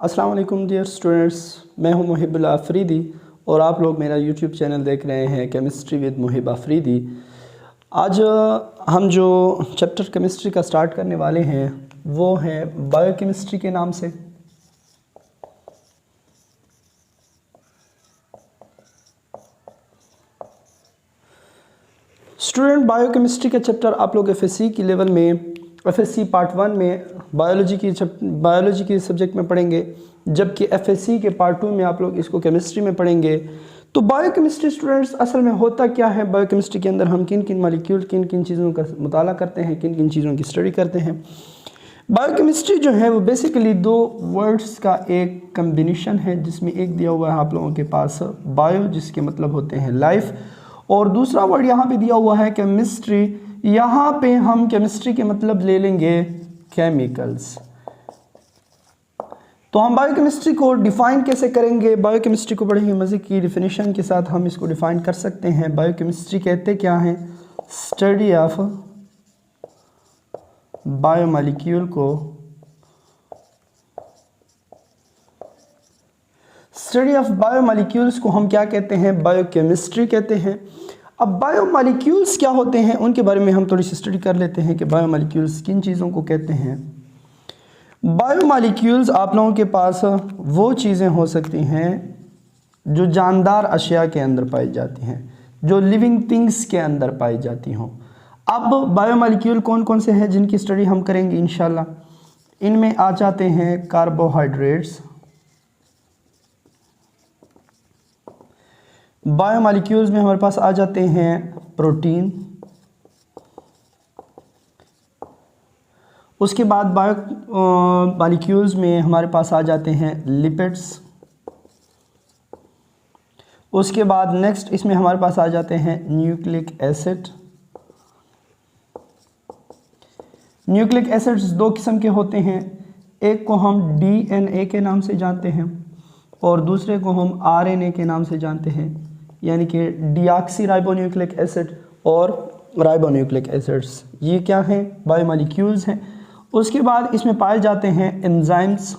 अस्सलाम वालेकुम dear students, मैं हूं मुहिब आफरीदी और आप लोग मेरा यूट्यूब चैनल देख रहे हैं केमिस्ट्री विद मुहिब आफरीदी। आज हम जो चैप्टर केमिस्ट्री का स्टार्ट करने वाले हैं वो है बायोकेमिस्ट्री के नाम से। स्टूडेंट, बायोकेमिस्ट्री का चैप्टर आप लोग एफएससी की लेवल में एफएससी पार्ट 1 में बायोलॉजी की सब्जेक्ट में पढ़ेंगे, जबकि एफएससी के पार्ट 2 में आप लोग इसको केमिस्ट्री में पढ़ेंगे। तो बायोकेमिस्ट्री स्टूडेंट्स असल में होता क्या है, बायोकेमिस्ट्री के अंदर हम किन किन मॉलिक्यूल किन किन चीज़ों का मुताला करते हैं, किन किन चीज़ों की स्टडी करते हैं। बायोकेमिस्ट्री जो है वो बेसिकली दो वर्ड्स का एक कम्बिनेशन है, जिसमें एक दिया हुआ है आप लोगों के पास बायो, जिसके मतलब होते हैं लाइफ, और दूसरा वर्ड यहाँ पे दिया हुआ है केमिस्ट्री। यहाँ पे हम केमिस्ट्री के मतलब ले लेंगे केमिकल्स। तो हम बायोकेमिस्ट्री को डिफाइन कैसे करेंगे, बायोकेमिस्ट्री को बड़े ही मज़े की डिफिनीशन के साथ हम इसको डिफाइन कर सकते हैं। बायोकेमिस्ट्री कहते क्या हैं, स्टडी ऑफ बायोमॉलिक्यूल को स्टडी ऑफ बायोमॉलिक्यूल्स को हम क्या कहते हैं, बायोकेमिस्ट्री कहते हैं। अब बायोमॉलिक्यूल्स क्या होते हैं उनके बारे में हम थोड़ी सी स्टडी कर लेते हैं कि बायोमॉलिक्यूल्स किन चीज़ों को कहते हैं। बायोमॉलिक्यूल्स आप लोगों के पास वो चीज़ें हो सकती हैं जो जानदार अशिया के अंदर पाई जाती हैं, जो लिविंग थिंग्स के अंदर पाई जाती हों। अब बायोमॉलिक्यूल कौन कौन से हैं जिनकी स्टडी हम करेंगे इंशाल्लाह। इनमें आ जाते हैं कार्बोहाइड्रेट्स, बायोमॉलिक्यूल्स में हमारे पास आ जाते हैं प्रोटीन, उसके बाद बायोमॉलिक्यूल्स में हमारे पास आ जाते हैं लिपिड्स, उसके बाद नेक्स्ट इसमें हमारे पास आ जाते हैं न्यूक्लिक एसिड। न्यूक्लिक एसिड्स दो किस्म के होते हैं, एक को हम डीएनए के नाम से जानते हैं और दूसरे को हम आरएनए के नाम से जानते हैं, यानी कि डीऑक्सी राइबोन्यूक्लिक एसिड और राइबोन्यूक्लिक एसिड्स। ये क्या हैं, बायोमॉलिक्यूल्स हैं। उसके बाद इसमें पाए जाते हैं एंजाइम्स,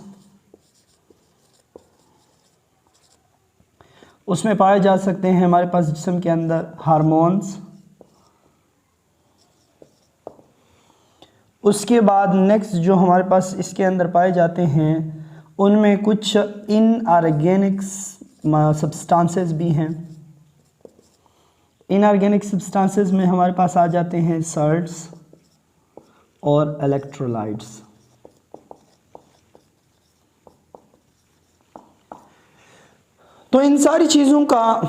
उसमें पाए जा सकते हैं हमारे पास जिस्म के अंदर हार्मोन्स। उसके बाद नेक्स्ट जो हमारे पास इसके अंदर पाए जाते हैं उनमें कुछ इनऑर्गेनिक सब्सटेंसेस भी हैं। इनऑर्गेनिक सब्सटेंसेस में हमारे पास आ जाते हैं सॉल्ट्स और इलेक्ट्रोलाइट्स। तो इन सारी चीज़ों का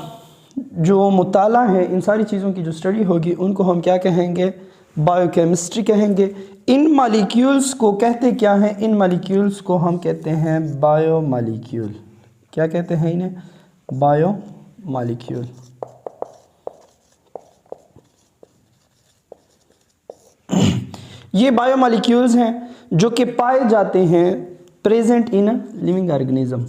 जो मुताला है, इन सारी चीज़ों की जो स्टडी होगी उनको हम क्या कहेंगे, बायोकेमिस्ट्री कहेंगे। इन मॉलिक्यूल्स को कहते क्या हैं, इन मॉलिक्यूल्स को हम कहते हैं बायोमॉलिक्यूल। क्या कहते हैं इन्हें, बायोमॉलिक्यूल। ये बायोमॉलिक्यूल्स हैं जो कि पाए जाते हैं present in living organism.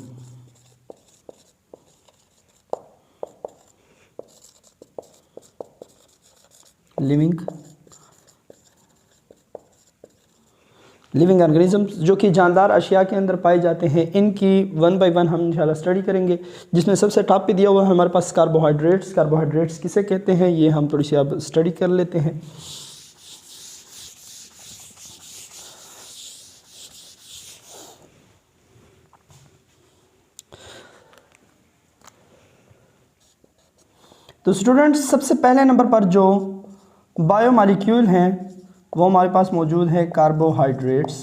Living organisms जो कि जानदार अशिया के अंदर पाए जाते हैं। इनकी वन बाय वन हम इंशाल्लाह स्टडी करेंगे, जिसमें सबसे टॉप पे दिया हुआ है हमारे पास कार्बोहाइड्रेट्स। कार्बोहाइड्रेट्स किसे कहते हैं ये हम थोड़ी सी अब स्टडी कर लेते हैं। तो स्टूडेंट्स, सबसे पहले नंबर पर जो बायोमॉलिक्यूल हैं वो हमारे पास मौजूद है कार्बोहाइड्रेट्स।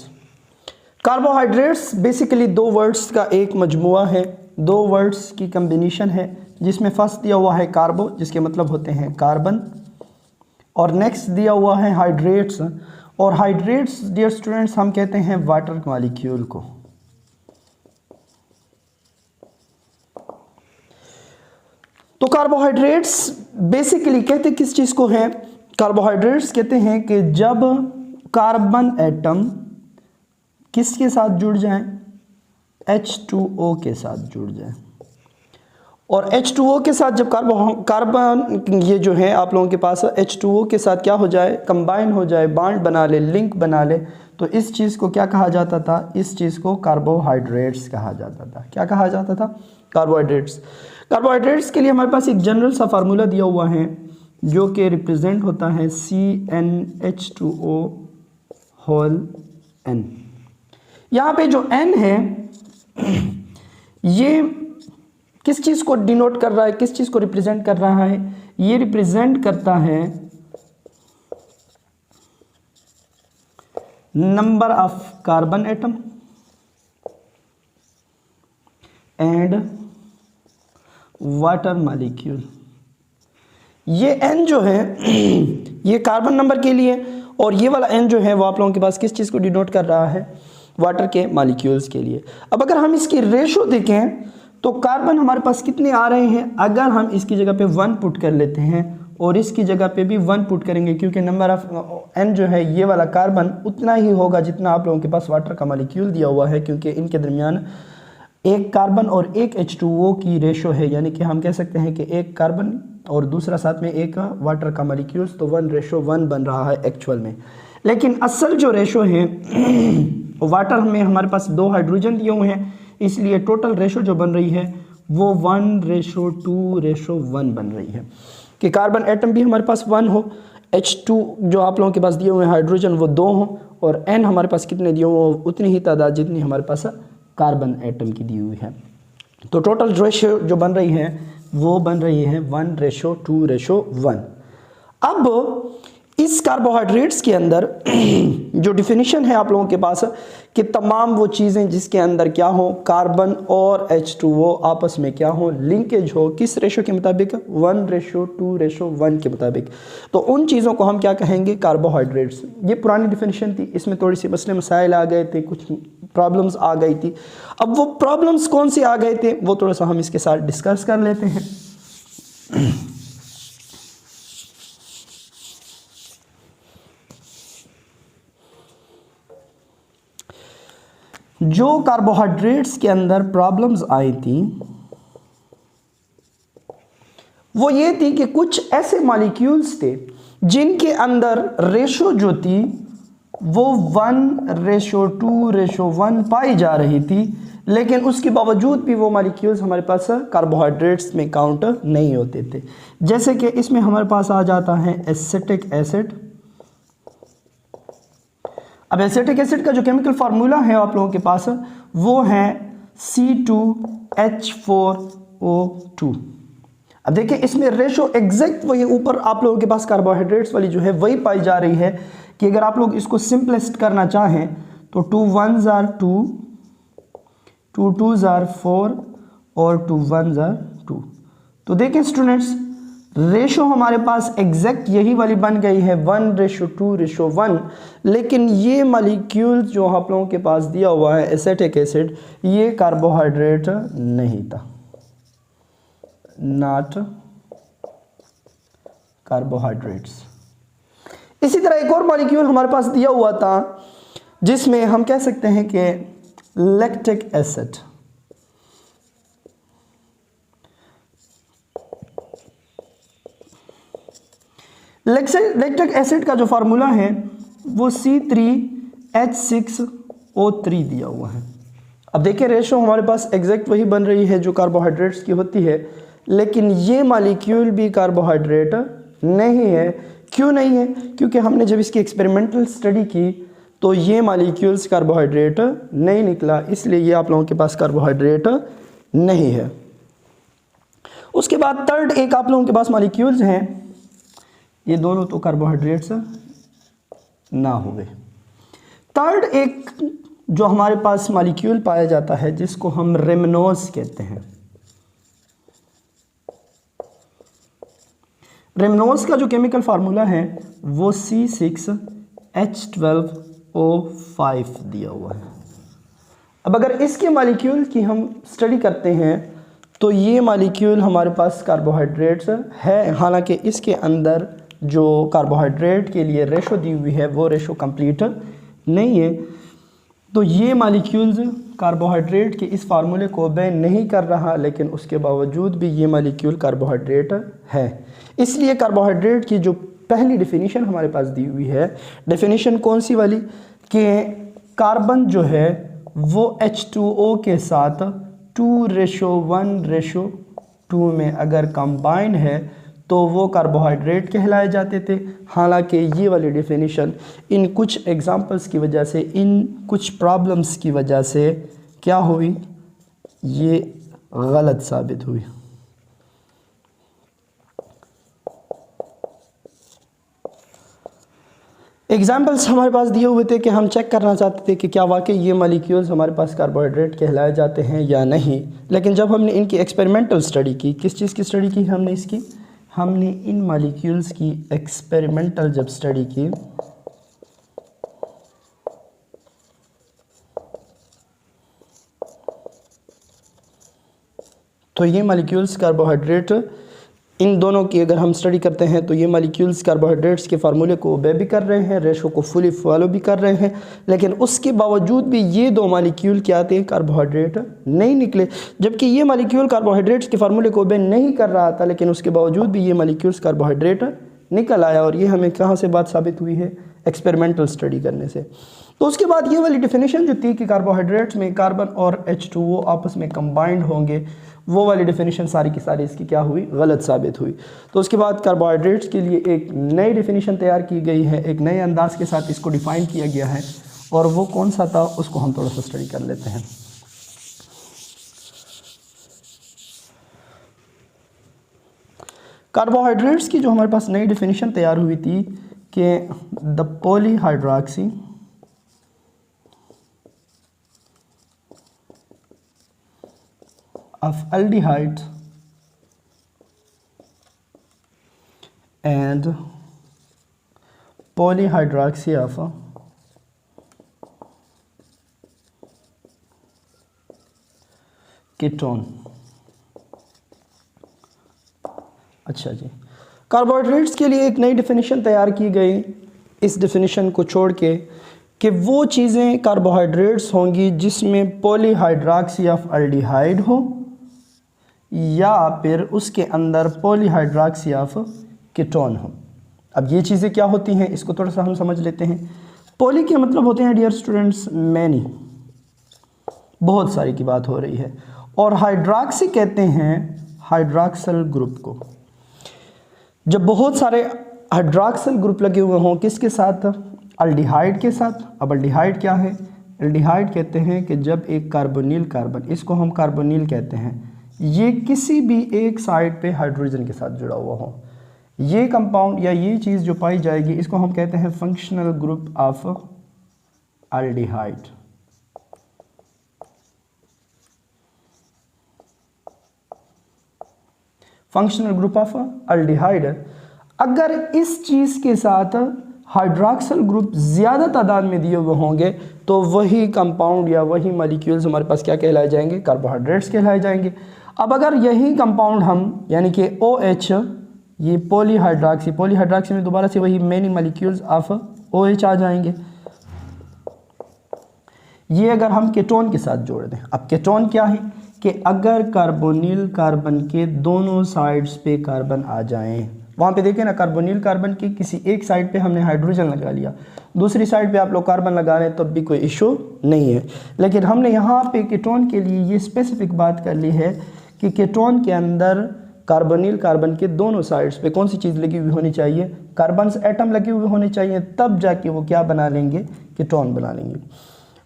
कार्बोहाइड्रेट्स बेसिकली दो वर्ड्स का एक मजमुआ है, दो वर्ड्स की कम्बिनेशन है, जिसमें फर्स्ट दिया हुआ है कार्बो, जिसके मतलब होते हैं कार्बन, और नेक्स्ट दिया हुआ है हाइड्रेट्स। और हाइड्रेट्स डियर स्टूडेंट्स हम कहते हैं वाटर मॉलिक्यूल को। तो कार्बोहाइड्रेट्स बेसिकली कहते किस चीज़ को है, कार्बोहाइड्रेट्स कहते हैं कि जब कार्बन एटम किसके साथ जुड़ जाएं, H2O के साथ जुड़ जाएं, और H2O के साथ जब कार्बन ये जो है आप लोगों के पास H2O के साथ क्या हो जाए, कंबाइन हो जाए, बॉन्ड बना ले, लिंक बना ले, तो इस चीज़ को क्या कहा जाता था? इस चीज़ को कार्बोहाइड्रेट्स कहा जाता था। क्या कहा जाता था? कार्बोहाइड्रेट्स। कार्बोहाइड्रेट्स के लिए हमारे पास एक जनरल सा फार्मूला दिया हुआ है जो कि रिप्रेजेंट होता है CnH2O होल N। यहाँ पे जो N है ये किस चीज़ को डिनोट कर रहा है, किस चीज़ को रिप्रेजेंट कर रहा है? ये रिप्रेजेंट करता है number of carbon atom and water molecule. ये N जो है ये कार्बन नंबर के लिए, और ये वाला N जो है वो आप लोगों के पास किस चीज़ को डिनोट कर रहा है? वाटर के मॉलिक्यूल्स के लिए। अब अगर हम इसकी रेशो देखें तो कार्बन हमारे पास कितने आ रहे हैं? अगर हम इसकी जगह पे 1 पुट कर लेते हैं और इसकी जगह पे भी 1 पुट करेंगे, क्योंकि नंबर ऑफ N जो है ये वाला कार्बन उतना ही होगा जितना आप लोगों के पास वाटर का मॉलिक्यूल दिया हुआ है, क्योंकि इनके दरमियान एक कार्बन और एक H2O की रेशो है, यानी कि हम कह सकते हैं कि एक कार्बन और दूसरा साथ में एक वाटर का मॉलिक्यूल्स, तो 1:1 बन रहा है एक्चुअल में। लेकिन असल जो रेशो है वाटर में हमारे पास 2 हाइड्रोजन दिए हुए हैं, इसलिए टोटल रेशो जो बन रही है वो 1:2:1 बन रही है कि कार्बन एटम भी हमारे पास 1 हो, H2 जो आप लोगों के पास दिए हुए हैं हाइड्रोजन वो 2 हो, और N हमारे पास कितने दिए हुए उतनी ही तादाद जितनी हमारे पास कार्बन एटम की दी हुई है। तो टोटल रेशो जो बन रही है वो बन रही है 1:2:1। अब इस कार्बोहाइड्रेट्स के अंदर जो डिफिनीशन है आप लोगों के पास कि तमाम वो चीज़ें जिसके अंदर क्या हो, कार्बन और H2O आपस में क्या हो, लिंकेज हो, किस रेशो के मुताबिक? 1:2:1 के मुताबिक। तो उन चीज़ों को हम क्या कहेंगे? कार्बोहाइड्रेट्स। ये पुरानी डिफिनीशन थी, इसमें थोड़ी सी मसले मसाइल आ गए थे, कुछ प्रॉब्लम्स आ गई थी। अब वो प्रॉब्लम्स कौन से आ गए थे वो थोड़ा सा हम इसके साथ डिस्कस कर लेते हैं। जो कार्बोहाइड्रेट्स के अंदर प्रॉब्लम्स आई थी वो ये थी कि कुछ ऐसे मॉलिक्यूल्स थे जिनके अंदर रेशो जो थी वो 1:2:1 पाई जा रही थी, लेकिन उसके बावजूद भी वो मॉलिक्यूल्स हमारे पास कार्बोहाइड्रेट्स में काउंट नहीं होते थे। जैसे कि इसमें हमारे पास आ जाता है एसिटिक एसिड। अब एसिटिक एसिड का जो केमिकल फार्मूला है आप लोगों के पास वो है C2H4O2। अब देखिए इसमें रेशो एग्जैक्ट वही ऊपर आप लोगों के पास कार्बोहाइड्रेट्स वाली जो है वही पाई जा रही है कि अगर आप लोग इसको सिंपलेस्ट करना चाहें तो 2 1s are 2, 2 2s are 4 और 2 1s are 2। तो देखें स्टूडेंट्स रेशो हमारे पास एग्जैक्ट यही वाली बन गई है 1:2:1, लेकिन ये मॉलिक्यूल जो आप लोगों के पास दिया हुआ है एसिटिक एसिड ये कार्बोहाइड्रेट नहीं था, नॉट कार्बोहाइड्रेट्स। इसी तरह एक और मॉलिक्यूल हमारे पास दिया हुआ था जिसमें हम कह सकते हैं कि लैक्टिक एसिड। लैक्टिक एसिड का जो फार्मूला है वो C3H6O3 दिया हुआ है। अब देखिए रेशो हमारे पास एग्जैक्ट वही बन रही है जो कार्बोहाइड्रेट्स की होती है, लेकिन ये मॉलिक्यूल भी कार्बोहाइड्रेट नहीं है। क्यों नहीं है? क्योंकि हमने जब इसकी एक्सपेरिमेंटल स्टडी की तो ये मॉलिक्यूल्स कार्बोहाइड्रेट नहीं निकला, इसलिए ये आप लोगों के पास कार्बोहाइड्रेट नहीं है। उसके बाद थर्ड एक आप लोगों के पास मॉलिक्यूल्स हैं, ये दोनों तो कार्बोहाइड्रेट्स ना हुए। थर्ड एक जो हमारे पास मॉलिक्यूल पाया जाता है जिसको हम रेमनोज कहते हैं। रेमनोज का जो केमिकल फार्मूला है वो C6H12O5 दिया हुआ है। अब अगर इसके मॉलिक्यूल की हम स्टडी करते हैं तो ये मॉलिक्यूल हमारे पास कार्बोहाइड्रेट्स है, हालांकि इसके अंदर जो कार्बोहाइड्रेट के लिए रेशो दी हुई है वो रेशो कंप्लीट नहीं है। तो ये मॉलिक्यूल्स कार्बोहाइड्रेट के इस फार्मूले को ओबे नहीं कर रहा, लेकिन उसके बावजूद भी ये मॉलिक्यूल कार्बोहाइड्रेट है। इसलिए कार्बोहाइड्रेट की जो पहली डेफिनेशन हमारे पास दी हुई है। डेफिनेशन कौन सी वाली कि कार्बन जो है वो H2O के साथ 2:1:2 में अगर कंबाइन है तो वो कार्बोहाइड्रेट कहलाए जाते थे। हालांकि ये वाली डेफिनेशन इन कुछ एग्जांपल्स की वजह से, इन कुछ प्रॉब्लम्स की वजह से क्या हुई, ये गलत साबित हुई। एग्जाम्पल्स हमारे पास दिए हुए थे कि हम चेक करना चाहते थे कि क्या वाकई ये मॉलिक्यूल्स हमारे पास कार्बोहाइड्रेट कहलाए जाते हैं या नहीं। लेकिन जब हमने इनकी एक्सपेरिमेंटल स्टडी की, किस चीज़ की स्टडी की हमने इसकी, हमने इन मॉलिक्यूल्स की एक्सपेरिमेंटल जब स्टडी की तो ये मॉलिक्यूल्स कार्बोहाइड्रेट, इन दोनों की अगर हम स्टडी करते हैं तो ये मॉलिक्यूल्स कार्बोहाइड्रेट्स के फार्मूले को ओबे भी कर रहे हैं, रेशो को फुली फॉलो भी कर रहे हैं, लेकिन उसके बावजूद भी ये दो मॉलिक्यूल क्या थे, कार्बोहाइड्रेट नहीं निकले। जबकि ये मॉलिक्यूल कार्बोहाइड्रेट्स के फार्मूले को ओबे नहीं कर रहा था, लेकिन उसके बावजूद भी ये मॉलिक्यूल्स कार्बोहाइड्रेट निकल आया। और ये हमें कहाँ से बात साबित हुई है, एक्सपेरिमेंटल स्टडी करने से। तो उसके बाद ये वाली डेफिनेशन जो थी कि कार्बोहाइड्रेट्स में कार्बन और H2O आपस में कंबाइंड होंगे, वो वाली डेफिनेशन सारी की सारी इसकी क्या हुई, गलत साबित हुई। तो उसके बाद कार्बोहाइड्रेट्स के लिए एक नई डेफिनेशन तैयार की गई है, एक नए अंदाज के साथ इसको डिफ़ाइन किया गया है, और वो कौन सा था उसको हम थोड़ा सा स्टडी कर लेते हैं। कार्बोहाइड्रेट्स की जो हमारे पास नई डेफिनेशन तैयार हुई थी कि the पॉलीहाइड्रॉक्सी of aldehyde and polyhydroxy of ketone। अच्छा जी, कार्बोहाइड्रेट्स के लिए एक नई डेफिनेशन तैयार की गई। इस डेफिनेशन को छोड़ के कि वो चीज़ें कार्बोहाइड्रेट्स होंगी जिसमें पॉलीहाइड्रॉक्सी ऑफ एल्डिहाइड हो या फिर उसके अंदर पॉलीहाइड्रॉक्सी ऑफ कीटोन हो। अब ये चीज़ें क्या होती हैं, इसको थोड़ा सा हम समझ लेते हैं। पॉली के मतलब होते हैं डियर स्टूडेंट्स मैनी, बहुत सारी की बात हो रही है, और हाइड्रॉक्सी कहते हैं हाइड्रॉक्सल ग्रुप को। जब बहुत सारे हाइड्रॉक्सल ग्रुप लगे हुए हों, किसके साथ, एल्डिहाइड के साथ। अब एल्डिहाइड क्या है, एल्डिहाइड कहते हैं कि जब एक कार्बोनिल कार्बन, इसको हम कार्बोनिल कहते हैं, ये किसी भी एक साइड पे हाइड्रोजन के साथ जुड़ा हुआ हो, ये कंपाउंड या ये चीज़ जो पाई जाएगी इसको हम कहते हैं functional group of aldehyde. Functional group of aldehyde. अगर इस चीज़ के साथ हाइड्रॉक्सल ग्रुप ज़्यादा तादाद में दिए हुए होंगे तो वही कंपाउंड या वही मॉलिक्यूल्स हमारे पास क्या कहलाए जाएंगे, कार्बोहाइड्रेट्स कहलाए जाएंगे। अब अगर यही कंपाउंड हम यानी कि OH, ये पॉलीहाइड्रॉक्सी, पॉलीहाइड्रॉक्सी में दोबारा से वही मेनी मॉलिक्यूल्स ऑफ OH आ जाएंगे। ये अगर हम कीटोन के साथ जोड़ दें, अब कीटोन क्या है कि अगर कार्बोनिल कार्बन के दोनों साइड्स पे कार्बन आ जाएं, वहाँ पे देखें ना, कार्बोनिल कार्बन की किसी एक साइड पे हमने हाइड्रोजन लगा लिया, दूसरी साइड पे आप लोग कार्बन लगा रहे हैं तब भी कोई इशू नहीं है। लेकिन हमने यहाँ पे कीटोन के लिए ये स्पेसिफिक बात कर ली है कि कीटोन के अंदर कार्बोनिल कार्बन के दोनों साइड्स पे कौन सी चीज़ लगी हुई होनी चाहिए, कार्बन एटम लगे हुए होने चाहिए, तब जाके वो क्या बना लेंगे, कीटोन बना लेंगे।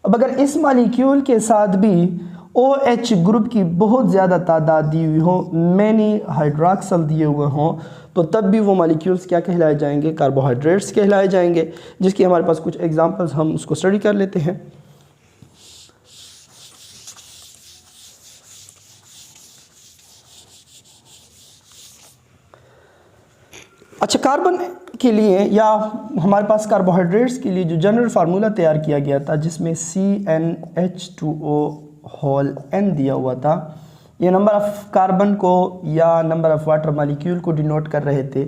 अब अगर इस मॉलिक्यूल के साथ भी OH ग्रुप की बहुत ज़्यादा तादाद दी हुई हो, मैनी हाइड्रॉक्सल दिए हुए हों, तो तब भी वो मॉलिक्यूल्स क्या कहलाए जाएंगे, कार्बोहाइड्रेट्स कहलाए जाएंगे। जिसकी हमारे पास कुछ एग्जांपल्स हम उसको स्टडी कर लेते हैं। अच्छा, कार्बन के लिए या हमारे पास कार्बोहाइड्रेट्स के लिए जो जनरल फार्मूला तैयार किया गया था जिसमें CnH2O(n) दिया हुआ था, ये नंबर ऑफ़ कार्बन को या नंबर ऑफ़ वाटर मॉलिक्यूल को डिनोट कर रहे थे।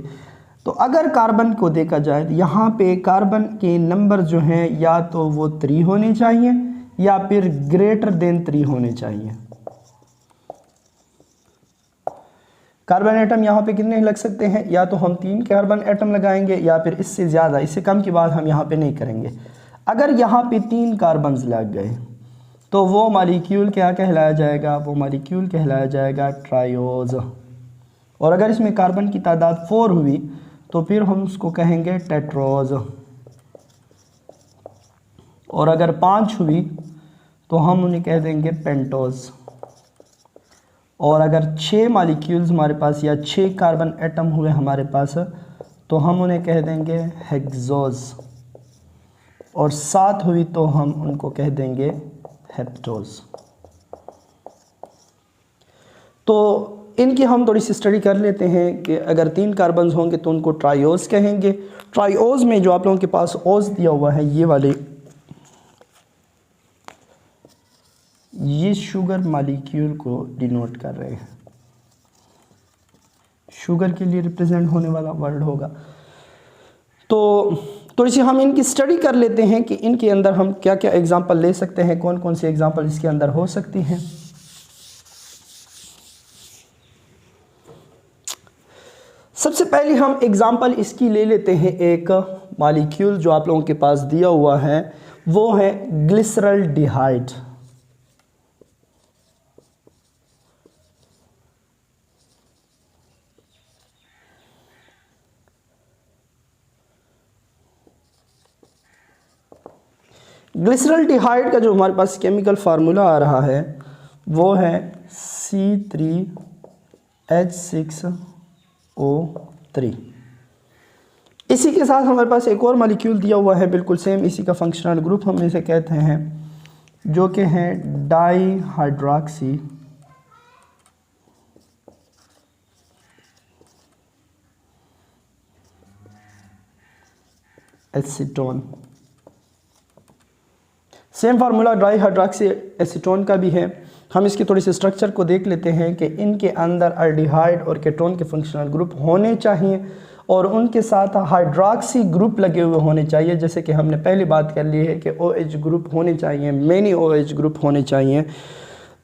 तो अगर कार्बन को देखा जाए तो यहाँ पे कार्बन के नंबर जो हैं या तो वो 3 होने चाहिए या फिर ग्रेटर देन 3 होने चाहिए। कार्बन एटम यहाँ पे कितने लग सकते हैं, या तो हम 3 कार्बन एटम लगाएंगे या फिर इससे ज़्यादा, इससे कम की बात हम यहाँ पे नहीं करेंगे। अगर यहाँ पे 3 कार्बन लग गए तो वो मॉलिक्यूल क्या कहलाया जाएगा, वो मॉलिक्यूल कहलाया जाएगा ट्रायोज। और अगर इसमें कार्बन की तादाद 4 हुई तो फिर हम उसको कहेंगे टेट्रोज। और अगर 5 हुई तो हम उन्हें कह देंगे पेंटोज। और अगर 6 मॉलिक्यूल्स हमारे पास या 6 कार्बन एटम हुए हमारे पास तो हम उन्हें कह देंगे हेक्सोज। और 7 हुई तो हम उनको कह देंगे हेप्टोज। तो इनकी हम थोड़ी सी स्टडी कर लेते हैं कि अगर 3 कार्बन होंगे तो उनको ट्रायोज कहेंगे। ट्रायोज में जो आप लोगों के पास ओज दिया हुआ है ये वाले, ये शुगर मॉलिक्यूल को डिनोट कर रहे हैं, शुगर के लिए रिप्रेजेंट होने वाला वर्ड होगा। तो थोड़ी सी हम इनकी स्टडी कर लेते हैं कि इनके अंदर हम क्या क्या एग्जांपल ले सकते हैं, कौन कौन सी एग्जांपल इसके अंदर हो सकती हैं। सबसे पहले हम एग्जांपल इसकी ले लेते हैं, एक मॉलिक्यूल जो आप लोगों के पास दिया हुआ है वो है ग्लिसरल्डिहाइड। ग्लिसरल्डिहाइड का जो हमारे पास केमिकल फार्मूला आ रहा है वो है C3H6O3। इसी के साथ हमारे पास एक और मॉलिक्यूल दिया हुआ है बिल्कुल सेम इसी का फंक्शनल ग्रुप हम इसे कहते हैं, जो कि है डाईहाइड्रॉक्सी एसीटोन। सेम फार्मूला डाईहाइड्रॉक्सी एसीटोन का भी है। हम इसके थोड़ी सी स्ट्रक्चर को देख लेते हैं कि इनके अंदर अल्डिहाइड और केटोन के फंक्शनल ग्रुप होने चाहिए और उनके साथ हाइड्रॉक्सी ग्रुप लगे हुए होने चाहिए। जैसे कि हमने पहले बात कर ली है कि OH ग्रुप होने चाहिए, मेनी OH ग्रुप होने चाहिए।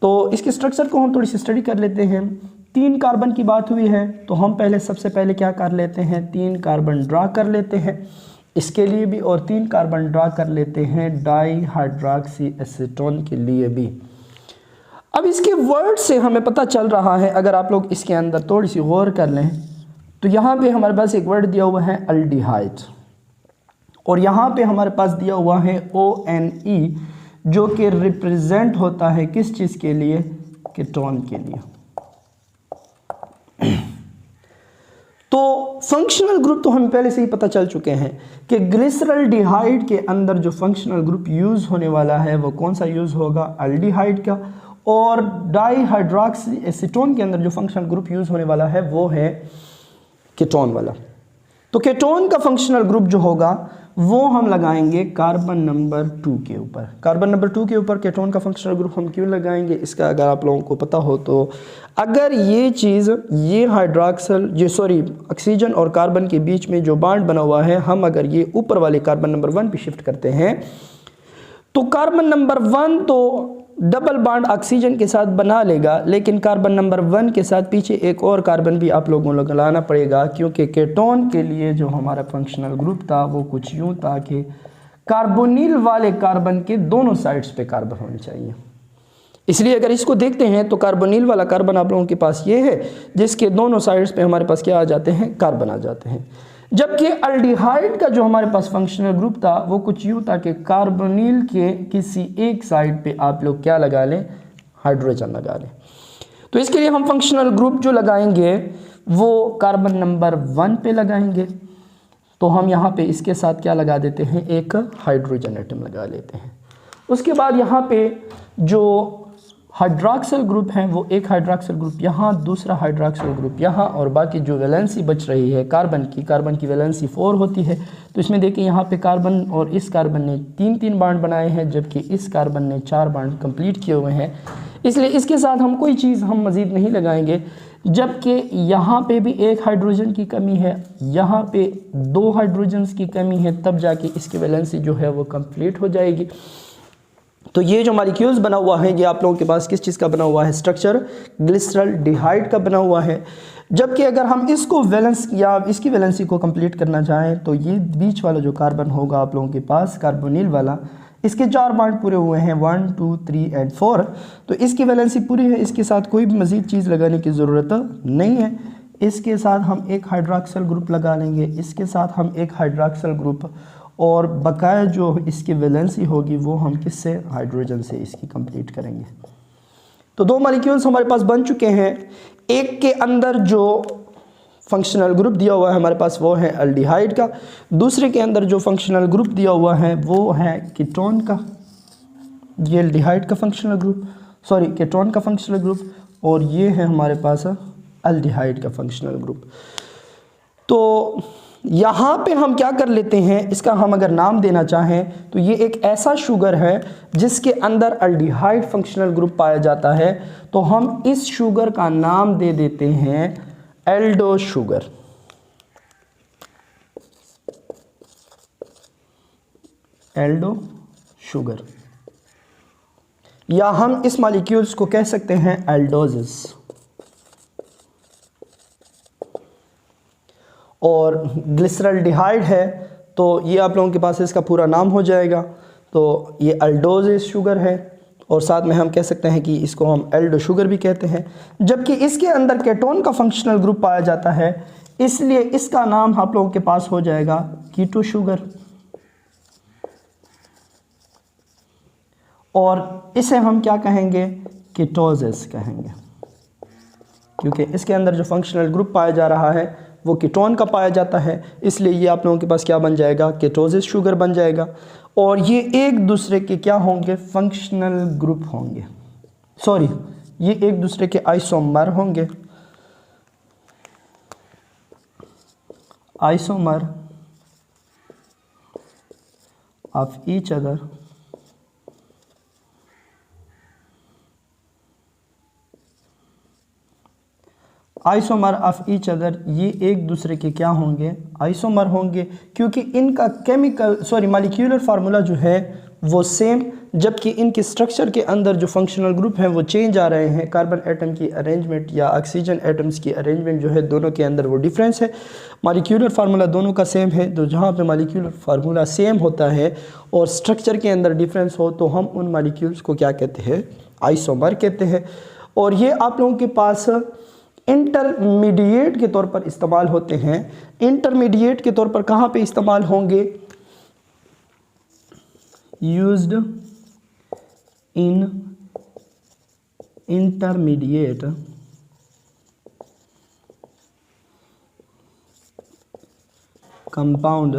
तो इसके स्ट्रक्चर को हम थोड़ी सी स्टडी कर लेते हैं। 3 कार्बन की बात हुई है तो हम सबसे पहले क्या कर लेते हैं, 3 कार्बन ड्रा कर लेते हैं इसके लिए भी, और 3 कार्बन ड्रा कर लेते हैं डाईहाइड्रॉक्सी एसीटोन के लिए भी। अब इसके वर्ड से हमें पता चल रहा है, अगर आप लोग इसके अंदर थोड़ी सी गौर कर लें तो यहाँ पे हमारे पास एक वर्ड दिया हुआ है अल्डिहाइड, और यहाँ पे हमारे पास दिया हुआ है ONE, जो कि रिप्रेजेंट होता है किस चीज़ के लिए, कीटोन के लिए। तो फंक्शनल ग्रुप तो हमें पहले से ही पता चल चुके हैं कि ग्लिसरल्डिहाइड के अंदर जो फंक्शनल ग्रुप यूज़ होने वाला है वो कौन सा यूज़ होगा, अल्डिहाइड का। और डाईहाइड्रॉक्सी एसीटोन के अंदर जो फंक्शनल ग्रुप यूज़ होने वाला है वो है कीटोन वाला। तो कीटोन का फंक्शनल ग्रुप जो होगा वो हम लगाएंगे कार्बन नंबर 2 के ऊपर। कार्बन नंबर 2 के ऊपर कीटोन का फंक्शनल ग्रुप हम क्यों लगाएंगे, इसका अगर आप लोगों को पता हो तो, अगर ये चीज़ ये ऑक्सीजन और कार्बन के बीच में जो बॉन्ड बना हुआ है, हम अगर ये ऊपर वाले कार्बन नंबर 1 पे शिफ्ट करते हैं तो कार्बन नंबर 1 तो डबल बॉन्ड ऑक्सीजन के साथ बना लेगा, लेकिन कार्बन नंबर 1 के साथ पीछे एक और कार्बन भी आप लोगों को लगाना पड़ेगा, क्योंकि कीटोन के लिए जो हमारा फंक्शनल ग्रुप था वो कुछ यूँ था कि कार्बोनिल वाले कार्बन के दोनों साइड्स पे कार्बन होने चाहिए। इसलिए अगर इसको देखते हैं तो कार्बोनिल वाला कार्बन आप लोगों के पास ये है जिसके दोनों साइड्स पे हमारे पास क्या आ जाते हैं, कार्बन आ जाते हैं। जबकि अल्डिहाइड का जो हमारे पास फंक्शनल ग्रुप था वो कुछ यूँ था कि कार्बोनिल के किसी एक साइड पे आप लोग क्या लगा लें, हाइड्रोजन लगा लें। तो इसके लिए हम फंक्शनल ग्रुप जो लगाएंगे वो कार्बन नंबर 1 पे लगाएंगे। तो हम यहाँ पे इसके साथ क्या लगा देते हैं, एक हाइड्रोजन एटम लगा लेते हैं। उसके बाद यहाँ पे जो हाइड्रॉक्सिल ग्रुप हैं वो एक हाइड्रॉक्सिल ग्रुप यहाँ, दूसरा हाइड्रॉक्सिल ग्रुप यहाँ, और बाकी जो वैलेंसी बच रही है कार्बन की वैलेंसी 4 होती है। तो इसमें देखिए यहाँ पे कार्बन और इस कार्बन ने 3-3 बॉन्ड बनाए हैं, जबकि इस कार्बन ने 4 बॉन्ड कंप्लीट किए हुए हैं। इसलिए इसके साथ हम कोई चीज़ हम मज़ीद नहीं लगाएंगे। जबकि यहाँ पे भी एक हाइड्रोजन की कमी है, यहाँ पे 2 हाइड्रोजन्स की कमी है, तब जाके इसकी वैलेंसी जो है वो कंप्लीट हो जाएगी। तो ये जो मॉलिक्यूल्स बना हुआ है ये आप लोगों के पास किस चीज़ का बना हुआ है, स्ट्रक्चर ग्लिसरॉल्डिहाइड का बना हुआ है। जबकि अगर हम इसको वैलेंस या इसकी वैलेंसी को कंप्लीट करना चाहें तो ये बीच वाला जो कार्बन होगा आप लोगों के पास कार्बोनिल वाला, इसके 4 बॉन्ड पूरे हुए हैं 1 2 3 एंड 4, तो इसकी वैलेंसी पूरी है, इसके साथ कोई भी मज़ीद चीज़ लगाने की ज़रूरत नहीं है। इसके साथ हम एक हाइड्रॉक्सिल ग्रुप लगा लेंगे, इसके साथ हम एक हाइड्रॉक्सिल ग्रुप, और बकाया जो इसकी वैलेंसी होगी वो हम किससे, हाइड्रोजन से इसकी कंप्लीट करेंगे। तो 2 मॉलिक्यूल्स हमारे पास बन चुके हैं। एक के अंदर जो फंक्शनल ग्रुप दिया हुआ है हमारे पास वो है एल्डिहाइड का, दूसरे के अंदर जो फंक्शनल ग्रुप दिया हुआ है वो है कीटोन का, ये एल्डिहाइड का फंक्शनल ग्रुप, सॉरी कीटोन का फंक्शनल ग्रुप, और ये है हमारे पास एल्डिहाइड का फंक्शनल ग्रुप। तो यहाँ पे हम क्या कर लेते हैं, इसका हम अगर नाम देना चाहें तो ये एक ऐसा शुगर है जिसके अंदर एल्डिहाइड फंक्शनल ग्रुप पाया जाता है, तो हम इस शुगर का नाम दे देते हैं एल्डो शुगर। एल्डो शुगर, या हम इस मॉलिक्यूल्स को कह सकते हैं एल्डोजेस। और ग्लिसरॉल्डिहाइड है तो ये आप लोगों के पास इसका पूरा नाम हो जाएगा, तो ये एल्डोजेस शुगर है, और साथ में हम कह सकते हैं कि इसको हम एल्डो शुगर भी कहते हैं। जबकि इसके अंदर कीटोन का फंक्शनल ग्रुप पाया जाता है, इसलिए इसका नाम आप लोगों के पास हो जाएगा कीटो शुगर, और इसे हम क्या कहेंगे, कीटोजेस कहेंगे, क्योंकि इसके अंदर जो फंक्शनल ग्रुप पाया जा रहा है वो कीटोन का पाया जाता है, इसलिए ये आप लोगों के पास क्या बन जाएगा, कीटोजेस शुगर बन जाएगा। और ये एक दूसरे के क्या होंगे, फंक्शनल ग्रुप होंगे, सॉरी ये एक दूसरे के आइसोमर होंगे, isomer of each other, isomer of each other, ये एक दूसरे के क्या होंगे, आइसोमर होंगे, क्योंकि इनका मॉलिक्यूलर फार्मूला जो है वो सेम, जबकि इनके स्ट्रक्चर के अंदर जो फंक्शनल ग्रुप हैं वो चेंज आ रहे हैं। कार्बन एटम की अरेंजमेंट या ऑक्सीजन एटम्स की अरेंजमेंट जो है दोनों के अंदर वो डिफरेंस है। मॉलिक्यूलर फार्मूला दोनों का सेम है, तो जहाँ पे मॉलिक्यूलर फार्मूला सेम होता है और स्ट्रक्चर के अंदर डिफरेंस हो तो हम उन मॉलिक्यूल्स को क्या कहते हैं, आइसोमर कहते हैं। और ये आप लोगों के पास इंटरमीडिएट के तौर पर इस्तेमाल होते हैं। इंटरमीडिएट के तौर पर कहाँ पे इस्तेमाल होंगे, used in intermediate compound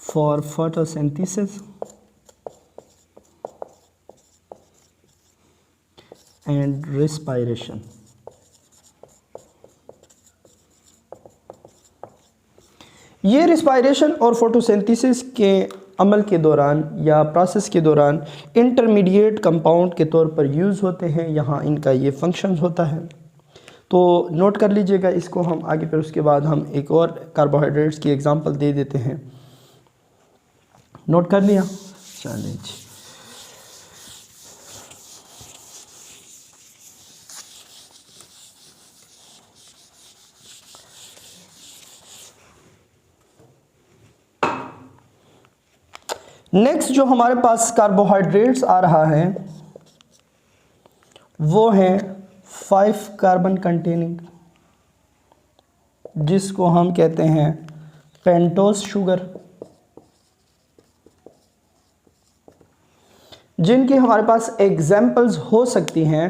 for photosynthesis and respiration. ये रेस्पिरेशन और फोटोसिंथेसिस के अमल के दौरान या प्रोसेस के दौरान इंटरमीडिएट कंपाउंड के तौर पर यूज़ होते हैं, यहाँ इनका ये फंक्शन होता है। तो नोट कर लीजिएगा इसको हम आगे, फिर उसके बाद हम एक और कार्बोहाइड्रेट्स की एग्जांपल दे देते हैं। नोट कर लिया, चलिए। नेक्स्ट जो हमारे पास कार्बोहाइड्रेट्स आ रहा है वो है 5 कार्बन कंटेनिंग, जिसको हम कहते हैं पेंटोस शुगर, जिनकी हमारे पास एग्जाम्पल्स हो सकती हैं।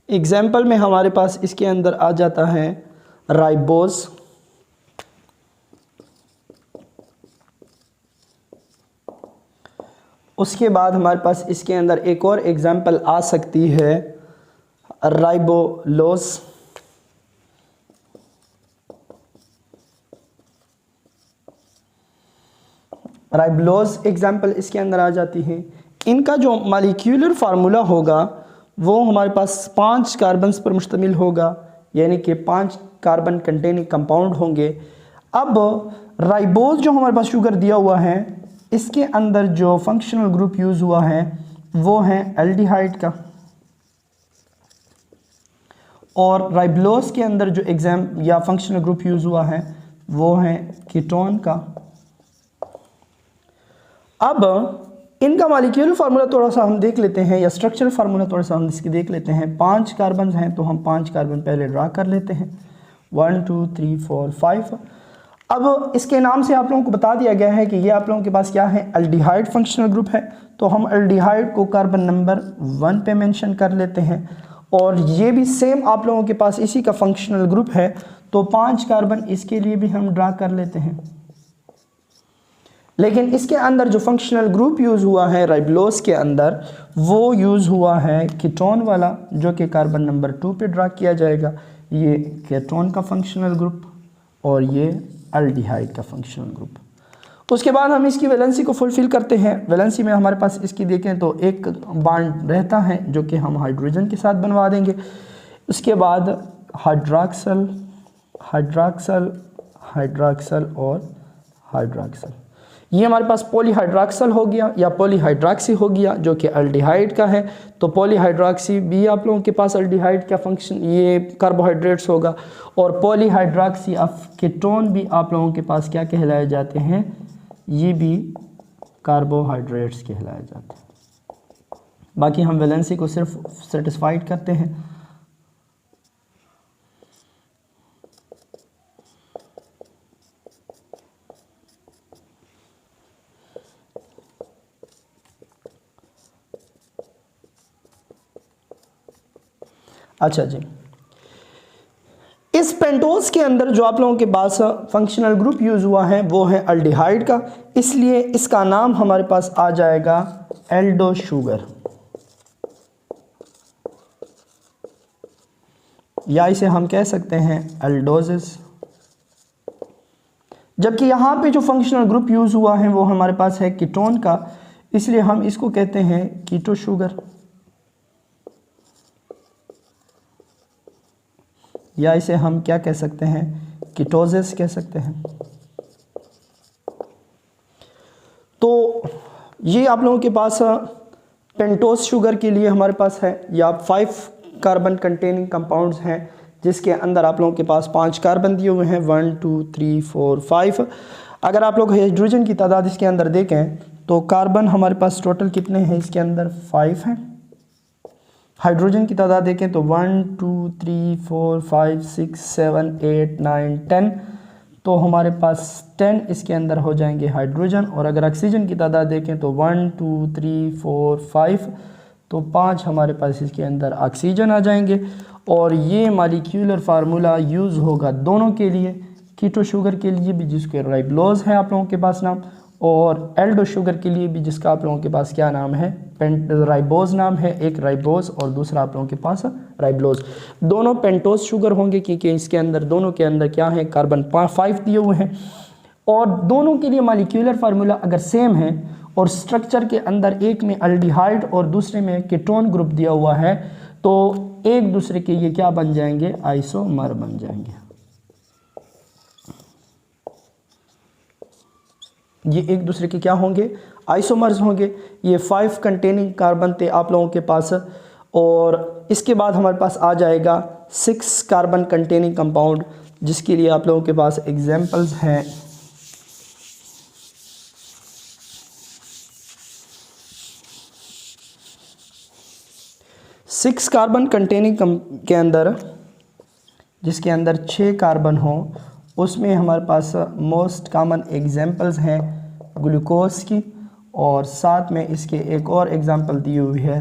एग्जाम्पल में हमारे पास इसके अंदर आ जाता है राइबोस, उसके बाद हमारे पास इसके अंदर एक और एग्जाम्पल आ सकती है राइबोलोस, राइबोलोस एग्जाम्पल इसके अंदर आ जाती है। इनका जो मॉलिक्यूलर फार्मूला होगा वो हमारे पास 5 कार्बन्स पर मुश्तमिल होगा, यानी कि 5 कार्बन कंटेनिंग कंपाउंड होंगे। अब राइबोज जो हमारे पास शुगर दिया हुआ है, इसके अंदर जो फंक्शनल ग्रुप यूज़ हुआ है वो है एल्डिहाइड का, और राइबोलोज के अंदर जो एग्जाम या फंक्शनल ग्रुप यूज़ हुआ है वो है कीटोन का। अब इनका मॉलिक्यूलर फार्मूला थोड़ा सा हम देख लेते हैं, या स्ट्रक्चरल फार्मूला थोड़ा सा हम इसकी देख लेते हैं। 5 कार्बन हैं तो हम 5 कार्बन पहले ड्रा कर लेते हैं, 1 2 3 4 5। अब इसके नाम से आप लोगों को बता दिया गया है कि ये आप लोगों के पास क्या है, एल्डिहाइड फंक्शनल ग्रुप है। तो हम एल्डिहाइड को कार्बन नंबर 1 पे मेंशन कर लेते हैं, और ये भी सेम आप लोगों के पास इसी का फंक्शनल ग्रुप है, तो 5 कार्बन इसके लिए भी हम ड्रा कर लेते हैं। लेकिन इसके अंदर जो फंक्शनल ग्रुप यूज़ हुआ है राइबोलोज के अंदर, वो यूज़ हुआ है कीटोन वाला, जो कि कार्बन नंबर 2 पे ड्रा किया जाएगा। ये कीटोन का फंक्शनल ग्रुप और ये एल्डिहाइड का फंक्शनल ग्रुप। उसके बाद हम इसकी वैलेंसी को फुलफिल करते हैं। वैलेंसी में हमारे पास इसकी देखें तो एक बॉन्ड रहता है जो कि हम हाइड्रोजन के साथ बनवा देंगे। उसके बाद हाइड्रॉक्सल, हाइड्रॉक्सल, हाइड्रॉक्सल और हाइड्रॉक्सल, ये हमारे पास पॉलीहाइड्रॉक्सल हो गया या पॉलीहाइड्रॉक्सी हो गया, जो कि एल्डिहाइड का है। तो पॉलीहाइड्रॉक्सी भी आप लोगों के पास एल्डिहाइड का फंक्शन, ये कार्बोहाइड्रेट्स होगा, और पॉलीहाइड्रॉक्सी ऑफ कीटोन भी आप लोगों के पास क्या कहलाए जाते हैं, ये भी कार्बोहाइड्रेट्स कहलाए जाते हैं। बाकी हम वैलेंसी को सिर्फ सेटिस्फाइड करते हैं। अच्छा जी, इस पेंटोज के अंदर जो आप लोगों के पास फंक्शनल ग्रुप यूज़ हुआ है वो है एल्डिहाइड का, इसलिए इसका नाम हमारे पास आ जाएगा एल्डो शुगर, या इसे हम कह सकते हैं एल्डोजिस। जबकि यहाँ पे जो फंक्शनल ग्रुप यूज़ हुआ है वो हमारे पास है कीटोन का, इसलिए हम इसको कहते हैं कीटो शुगर, या इसे हम क्या कह सकते हैं, कीटोसिस कह सकते हैं। तो ये आप लोगों के पास पेंटोस शुगर के लिए हमारे पास है, या 5 कार्बन कंटेनिंग कंपाउंड्स हैं, जिसके अंदर आप लोगों के पास 5 कार्बन दिए हुए हैं, 1 2 3 4 5। अगर आप लोग हाइड्रोजन की तादाद इसके अंदर देखें तो कार्बन हमारे पास टोटल कितने हैं, इसके अंदर 5 हैं। हाइड्रोजन की तादाद देखें तो 1 2 3 4 5 6 7 8 9 10, तो हमारे पास 10 इसके अंदर हो जाएंगे हाइड्रोजन। और अगर ऑक्सीजन की तादाद देखें तो 1 2 3 4 5, तो 5 हमारे पास इसके अंदर ऑक्सीजन आ जाएंगे। और ये मॉलिक्यूलर फार्मूला यूज़ होगा दोनों के लिए, कीटो शुगर के लिए भी जिसके राइबोलोज है आप लोगों के पास नाम, और एल्डो शुगर के लिए भी जिसका आप लोगों के पास क्या नाम है, राइबोज नाम है। एक राइबोज और दूसरा आप लोगों के पास राइबोलोज। दोनों पेंटोस शुगर होंगे क्योंकि इसके अंदर दोनों के अंदर क्या है, कार्बन 5 दिए हुए हैं। और दोनों के लिए मॉलिक्यूलर फार्मूला अगर सेम है और स्ट्रक्चर के अंदर एक में एल्डिहाइड और दूसरे में कीटोन ग्रुप दिया हुआ है, तो एक दूसरे के ये क्या बन जाएंगे, आइसोमर बन जाएंगे। ये एक दूसरे के क्या होंगे, आइसोमर्स होंगे। ये 5 कंटेनिंग कार्बन थे आप लोगों के पास, और इसके बाद हमारे पास आ जाएगा 6 कार्बन कंटेनिंग कंपाउंड, जिसके लिए आप लोगों के पास एग्जांपल्स हैं। सिक्स कार्बन कंटेनिंग के अंदर, जिसके अंदर 6 कार्बन हो, उसमें हमारे पास मोस्ट कॉमन एग्जांपल्स हैं ग्लूकोज की, और साथ में इसके एक और एग्जांपल दी हुई है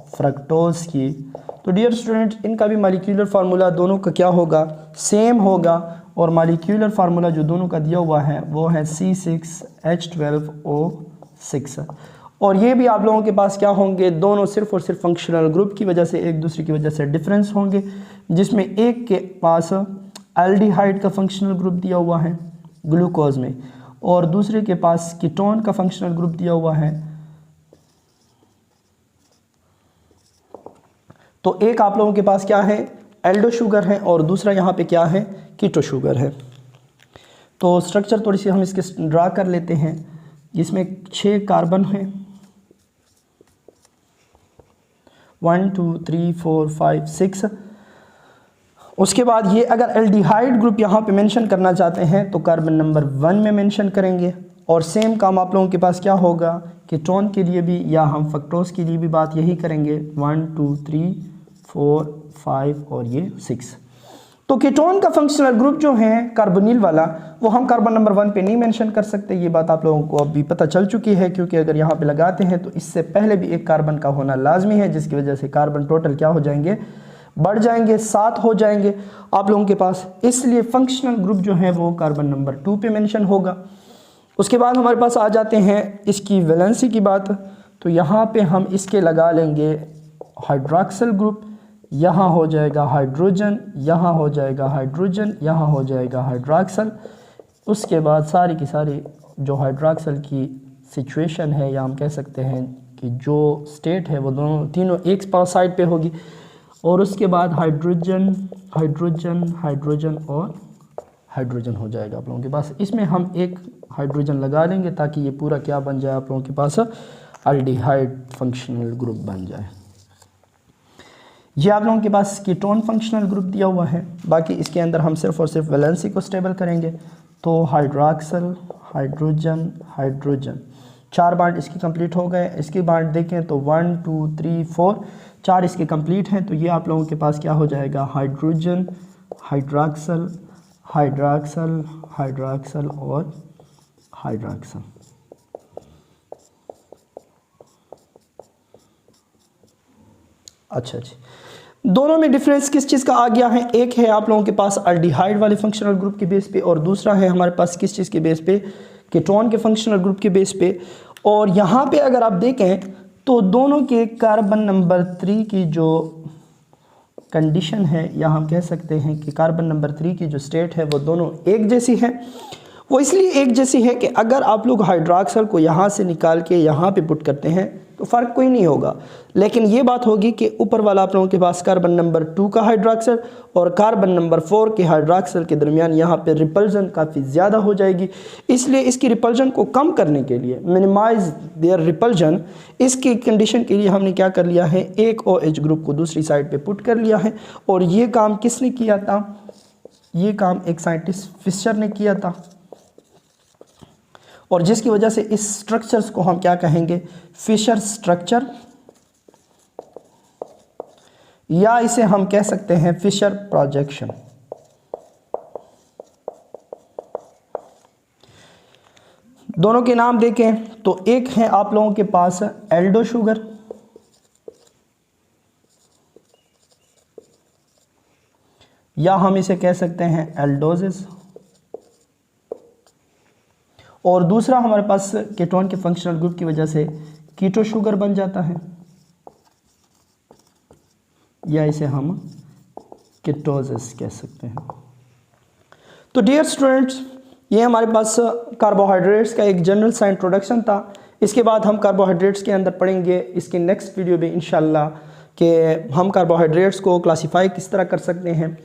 फ्रक्टोज की। तो डियर स्टूडेंट, इनका भी मॉलिक्यूलर फार्मूला दोनों का क्या होगा, सेम होगा। और मॉलिक्यूलर फार्मूला जो दोनों का दिया हुआ है वो है C6H12O6। और ये भी आप लोगों के पास क्या होंगे, दोनों सिर्फ और सिर्फ फंक्शनल ग्रुप की वजह से एक दूसरे की वजह से डिफरेंस होंगे, जिसमें एक के पास एल्डिहाइड का फंक्शनल ग्रुप दिया हुआ है ग्लूकोज में, और दूसरे के पास कीटोन का फंक्शनल ग्रुप दिया हुआ है। तो एक आप लोगों के पास क्या है, एल्डो शुगर है, और दूसरा यहाँ पे क्या है, कीटो शुगर है। तो स्ट्रक्चर थोड़ी सी हम इसके ड्रा कर लेते हैं। इसमें 6 कार्बन हैं, 1 2 3 4 5 6। उसके बाद ये अगर एल्डिहाइड ग्रुप यहाँ पे मेंशन करना चाहते हैं तो कार्बन नंबर 1 में मेंशन करेंगे। और सेम काम आप लोगों के पास क्या होगा, कीटोन के लिए भी या हम फ्रक्टोज के लिए भी बात यही करेंगे, 1 2 3 4 5 और ये 6। तो कीटोन का फंक्शनल ग्रुप जो है कार्बोनिल वाला, वो हम कार्बन नंबर 1 पे नहीं मेंशन कर सकते। ये बात आप लोगों को अभी पता चल चुकी है, क्योंकि अगर यहाँ पे लगाते हैं तो इससे पहले भी एक कार्बन का होना लाजमी है, जिसकी वजह से कार्बन टोटल क्या हो जाएंगे, बढ़ जाएंगे, 7 हो जाएंगे आप लोगों के पास। इसलिए फंक्शनल ग्रुप जो है वो कार्बन नंबर 2 पे मेंशन होगा। उसके बाद हमारे पास आ जाते हैं इसकी वैलेंसी की बात। तो यहाँ पे हम इसके लगा लेंगे हाइड्रॉक्सिल ग्रुप, यहाँ हो जाएगा हाइड्रोजन, यहाँ हो जाएगा हाइड्रोजन, यहाँ हो जाएगा हाइड्रॉक्सिल। उसके बाद सारी की सारी जो हाइड्रॉक्सिल की सिचुएशन है, या हम कह सकते हैं कि जो स्टेट है, वो दोनों तीनों एक साइड पे होगी। और उसके बाद हाइड्रोजन हाइड्रोजन हाइड्रोजन और हाइड्रोजन हो जाएगा आप लोगों के पास। इसमें हम एक हाइड्रोजन लगा देंगे ताकि ये पूरा क्या बन जाए आप लोगों के पास, एल्डिहाइड फंक्शनल ग्रुप बन जाए। ये आप लोगों के पास कीटोन फंक्शनल ग्रुप दिया हुआ है। बाकी इसके अंदर हम सिर्फ और सिर्फ वैलेंसी को स्टेबल करेंगे। तो हाइड्रॉक्सिल हाइड्रोजन हाइड्रोजन, 4 बांड इसकी कंप्लीट हो गए। इसकी बांड देखें तो 1 2 3 4, 4 इसके कंप्लीट हैं। तो ये आप लोगों के पास क्या हो जाएगा, हाइड्रोजन हाइड्रॉक्सिल हाइड्रॉक्सिल हाइड्रॉक्सिल और हाइड्रॉक्सिल। अच्छा जी, दोनों में डिफरेंस किस चीज़ का आ गया है, एक है आप लोगों के पास अल्डिहाइड वाले फंक्शनल ग्रुप के बेस पे, और दूसरा है हमारे पास किस चीज़ के बेस पे, कीटोन के फंक्शनल ग्रुप के बेस पे। और यहाँ पे अगर आप देखें तो दोनों के कार्बन नंबर 3 की जो कंडीशन है, या हम कह सकते हैं कि कार्बन नंबर 3 की जो स्टेट है वो दोनों एक जैसी है। वो इसलिए एक जैसी है कि अगर आप लोग हाइड्रॉक्सिल को यहाँ से निकाल के यहाँ पे पुट करते हैं तो फ़र्क कोई नहीं होगा, लेकिन ये बात होगी कि ऊपर वाला आप लोगों के पास कार्बन नंबर 2 का हाइड्रॉक्सिल और कार्बन नंबर 4 के हाइड्रॉक्सिल के दरमियान यहाँ पे रिपल्जन काफ़ी ज़्यादा हो जाएगी। इसलिए इसकी रिपल्जन को कम करने के लिए, मिनिमाइज देयर रिपल्जन, इसकी कंडीशन के लिए हमने क्या कर लिया है, एक OH ग्रुप को दूसरी साइड पे पुट कर लिया है। और ये काम किसने किया था, ये काम एक साइंटिस्ट फिशर ने किया था, और जिसकी वजह से इस स्ट्रक्चर्स को हम क्या कहेंगे, फिशर स्ट्रक्चर, या इसे हम कह सकते हैं फिशर प्रोजेक्शन। दोनों के नाम देखें तो एक है आप लोगों के पास एल्डो शुगर, या हम इसे कह सकते हैं एल्डोजिस, और दूसरा हमारे पास कीटोन के फंक्शनल ग्रुप की वजह से कीटो शुगर बन जाता है, या इसे हम कीटोसिस कह सकते हैं। तो डियर स्टूडेंट्स, ये हमारे पास कार्बोहाइड्रेट्स का एक जनरल सा इंट्रोडक्शन था। इसके बाद हम कार्बोहाइड्रेट्स के अंदर पढ़ेंगे इसकी नेक्स्ट वीडियो में इंशाल्लाह कि हम कार्बोहाइड्रेट्स को क्लासीफाई किस तरह कर सकते हैं।